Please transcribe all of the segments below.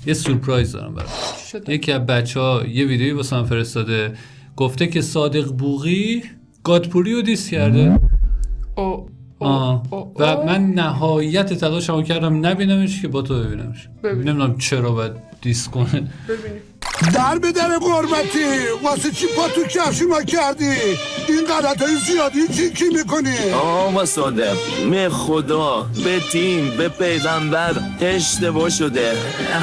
یه سورپرایز دارم برات. یکی از بچه‌ها یه ویدیویی واسم فرستاده، گفته که صادق بوقی گادپوری رو دیس کرده. و من نهایت تلاشمو کردم نبینمش که با تو ببینمش. نمیدونم چرا باید دیس کنه. ببینیم در به در قربتی واسه چی پا تو کفش ما کردی؟ این غلطای زیادی چی کی میکنی؟ آقا صادق به خدا، به دین، به پیغمبر اشتباه شده،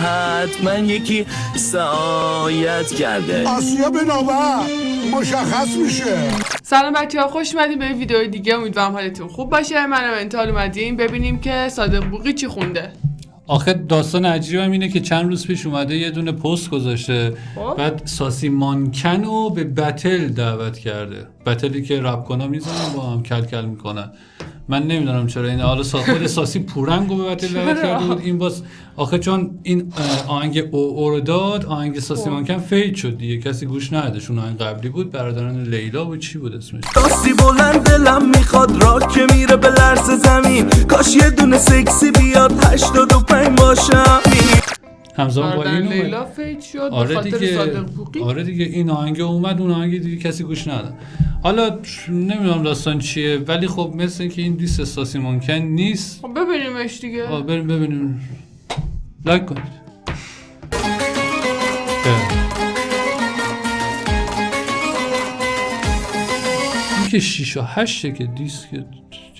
حتما یکی سعایت کرده. آسیا به نوبت مشخص میشه. سلام بچه‌ها، خوش اومدین به ویدیو دیگه. امیدوارم حالتون خوب باشه. منم انتال اومدیم ببینیم که صادق بوقی چی خونده. آخه داستان عجیبم اینه که چند روز پیش اومده یه دونه پست گذاشته، بعد ساسی مانکن رو به بتل دعوت کرده، بتلی که رپ کنها میزنن با هم کل کل میکنن. من نمیدونم چرا این حالا خود ساسی پورنگ رو به بتل دعوت کرده بود. این باز آخه چون این آهنگ او رو داد، آهنگ ساسی مانکن فید شد دیگه، کسی گوش ندادش. اون آهنگ قبلی بود، برادران لیلا بود، چی بود اسمش؟ دستی بلند دلم میخواد راک که میره به لرز زمین، کاش یه دونه سکسی بیاد 85 باشم. همزمان با این لیلا فید شد. آره دیگه، آره دیگه این آهنگ اومد، اون آهنگ دیگه کسی گوش نداد. حالا نمیدونم داستان چیه، ولی خب مثل اینکه این دیس ساسی مانکن نیست. خب ببینیمش دیگه. بریم ببینیم. لایک کنید. این که 6-8 که دیسک،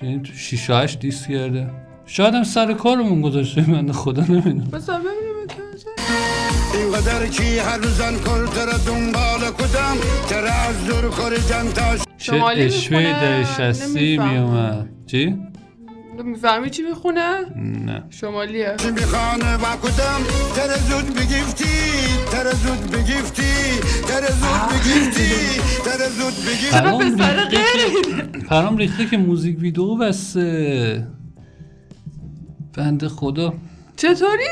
یعنی تو 6-8 دیسک کرده. شاید هم سر کارمون گذاشته، من خدا نمیدونم. بس ببینیم اینقدر کی هر روزن کل تر دنبال کدام تر از دور کردن تاش. چه اشوه دهشتی میومد. چی؟ میفهمی چی میخونه؟ نه شمالیه. میخانه و کدام تر زود بگیفتی، تر زود بگیفتی، تر زود بگیفتی، تر زود بگیفتی. پرام ریخته که موزیک ویدیو بسته. بنده خدا چطوری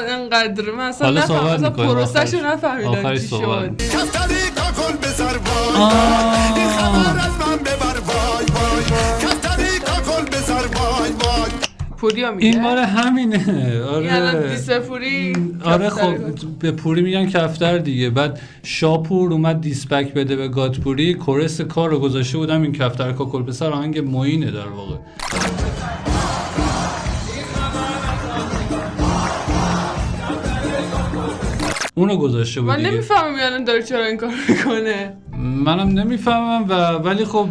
انقدر؟ من اصلا نفهمیدم، پروسه‌شو نفهمیدم چی شد. کفتری کاکل بزر وای این خبر از من ببر وای وای کفتری کاکل بزر وای وای. پوریا میگه این بار همینه. آره الان دیس پوری. آره خب به پوری میگن کفتر دیگه. بعد شاپور اومد دیسپک بده به گادپوری، کورس کار رو گذاشته بودم این کفتر کاکل بزر آهنگ موینه در واقع. اونو گذاشته بود. من نمیفهمم الان داره چرا این کار میکنه. منم نمیفهمم ولی خب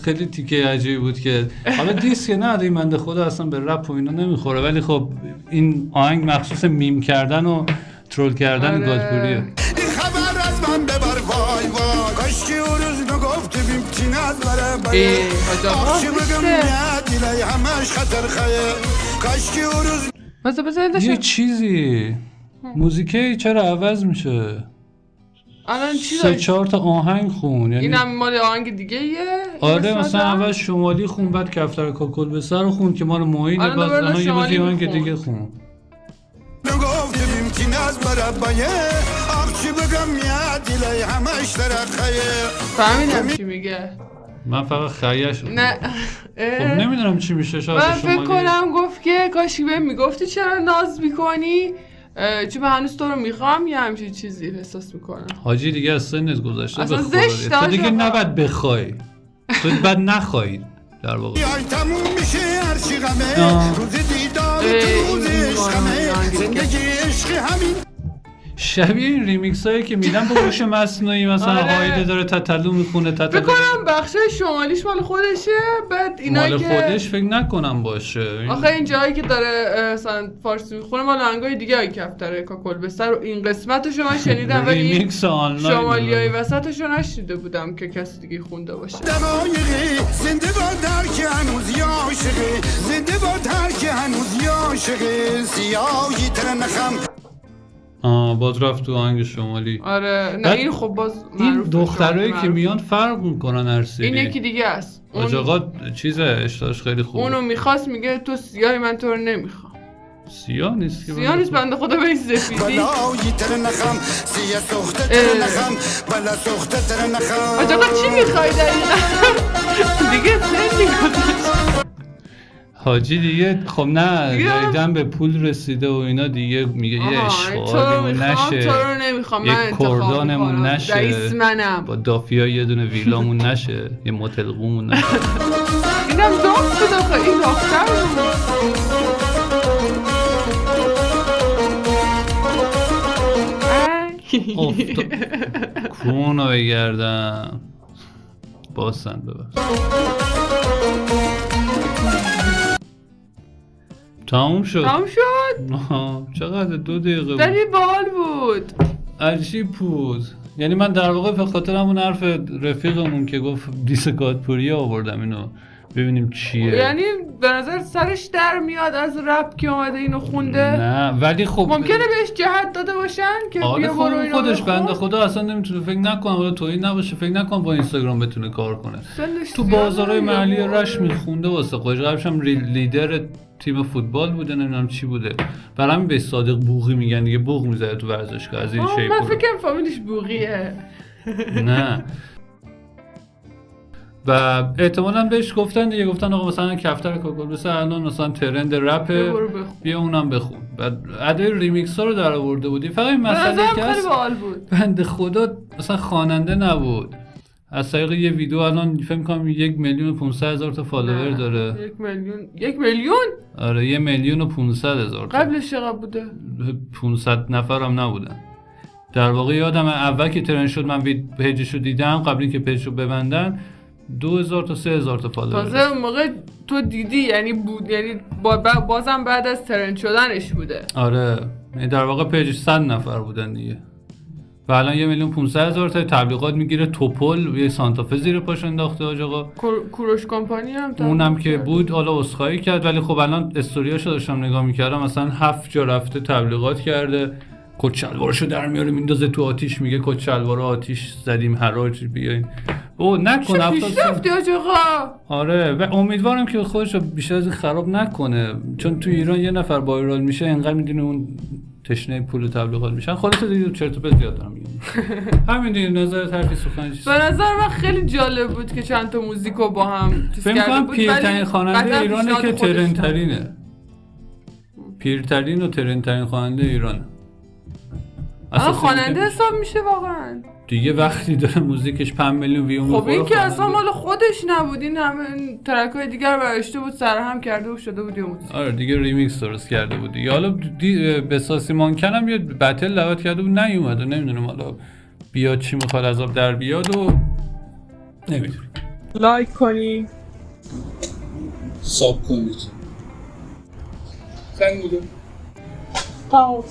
خیلی تیکه عجیبی بود که حالا دیسک نه این بنده خدا اصلا به رپ و اینا نمیخوره، ولی خب این آهنگ مخصوص میم کردن و ترول کردن گادپوریه. این خبر از من ببر وای وای کاش که اون روز نگفته بیم چی نظره بره آخشی بگم ندیلی همش خطر خیه کاش که اون روز یه چیزی موزیکه چرا عوض میشه؟ الان چی 3-4 تا آهنگ خون، یعنی اینم مال آهنگ دیگه یه؟ آره مثلا اول شمالی خون، بعد کفتر کاکل به سر خون که مال موینه، بعد الان یه بازی آهنگ دیگه خون. نگفته بیم چی نظره بایه آخشی بگم ندیلی همش ترخیه. فهمیدم چی میگه. من فقط خیش نه خب نمیدونم چی میشه. شاید من فکر کنم گفت که کاشی بهم میگفتی چرا ناز میکنی، چون من هنوز تو رو میخوام، یه همچین چیزی احساس میکنم. حاجی دیگه از سنت گذاشته اصلا بخوری زشت تو دیگه نباید بخوای، تو باید نخوایی در واقع. یای تموم میشه هر چی غمه روز دیدار تو روز عشقمه زندگی عشق همین. شبیه این ریمیکس هایی که میدن با گوش مصنوعی، مثلا هایده داره تتلو میخونه. فکر کنم بخش شمالیش مال خودشه، بعد اینا مال که خودش فکر نکنم باشه. آخه این جایی که داره مثلا فارسی میخونه مال آهنگای دیگه ای کفتره کاکل بسر و این قسمتشو من شنیدم ولی ریمیکس آنلاین شمالیای وسطشو نشیده بودم که کسی دیگه خونده باشه. دقایقی زنده باد هر که هنوز عاشقه، زنده باد هر که هنوز عاشقه، سیاهی تر نخم. باز رفت تو آهنگ شمالی. آره نه این خب باز این دخترایی که میان فرق میکنن هر سری. این یکی دیگه است. آج آقا چیزه اشتاش خیلی خوبه. اونو میخواست میگه تو سیاهی من تو رو نمیخوام. سیاه نیست که سیاه نیست بنده خدا به این سفیدی. بلایی تر نخم سیاه سخته تر نخم بلا سخته تر نخم. آج آقا چی میخوای دقیقا؟ دیگه سنی گذاشت. حاجی دیگه خب نه دیگه جدیدن به پول رسیده و اینا دیگه میگه یه اشغالمون نشه تو رو نمیخوام من یه انتخاب کردانمون میکنم نشه رئیس منم با دافیا یه دونه ویلامون نشه یه موتل قومون نشه اینم دافت بود آخه این دافتر بود کونو بگردم باسن ببخش تموم شد تمام شد چقدر 2 دقیقه بود ولی باحال بود عجیب بود یعنی من در واقع به خاطر همون حرف رفیقمون که گفت دیسکاتپوری آوردم اینو ببینیم چیه یعنی به نظر سرش در میاد از رپ که اومده اینو خونده نه ولی خب ممکنه بهش جهت داده باشن که بیا برو اینو خودش بخون. بنده خدا اصلا نمیتونه فکر نکنم حالا تویی نباشه فکر نکنم با اینستاگرام بتونه کار کنه سنش تو زیاده بازارهای دیگه. محلی رشت میخونده واسه خودش قبلش هم لیدر تیم فوتبال بوده نمیدونم چی بوده برای همین به صادق بوقی میگن دیگه بوق میزنه تو ورزشگاه از این شیپ من فکرم فامیلش بوقیه نه و احتمالاً بهش گفتن دیگه گفتن آقا مثلا کفتر کوکولوس الان مثلا ترند رپه برو بخون. بیا اونم بخون بعد ادای ریمیکس ها رو در آورده بودی فقط این به مسئله نظرم که خیلی هست باحال بود بنده خدا مثلا خواننده نبود از طریق یه ویدیو الان فکر کنم 1,500,000 تا فالوور داره 1,000,000 آره 1,500,000 تا قبلش چقدر بوده 500 نفر هم نبودن در واقع یادم اول که ترند شد من پیجشو دیدم قبل اینکه پیجشو ببندن 2,000 تا 3,000 تا فالوور تازه اون موقع تو دیدی یعنی بود یعنی بازم بعد از ترند شدنش بوده آره یعنی در واقع پیجش 100 نفر بودن دیگه و الان 1,500,000 تا تبلیغات میگیره توپل یه سانتافه زیر پاش انداخته آج آقا کوروش کمپانی هم اونم که بود حالا اسخای کرد ولی خب الان استوریاشو داشتم نگاه میکردم مثلا 7 جا رفته تبلیغات کرده کت شلوارشو در میاره میندازه تو آتیش میگه کت شلوار آتیش زدیم حراج بیاین او نکن چه پیشرفتی آج آقا آره و امیدوارم که خودشو بیشتر از این خراب نکنه چون تو ایران یه نفر وایرال میشه انقدر میدونه اون تشنه پول تبلیغات میشن خودت دیگه چرت و پرت زیاد دارم میگم همین دیگه نظر حرفی سخن چیست به نظر من خیلی جالب بود که چند تا موزیکو با هم چیز فکر کرده کنم بود پیرترین خواننده قطعاً ایرانه پیشنهاد که خودش بود. ترندترینه پیرترین و ترندترین خواننده ایرانه خواننده حساب میشه واقعا دیگه وقتی داره موزیکش 5 میلیون ویو خب این که اصلا مال خودش نبود این همه ترک‌های دیگر برشته بود سرهم کرده و شده بود یه موزیک آره دیگه ریمیکس درست کرده بود دیگه حالا به ساسی مانکن هم یه بتل دعوت کرده بود نیومد و نمیدونم حالا بیاد چی میخواد از آب در بیاد و نمیدونم لایک کنی ساب کنید تمام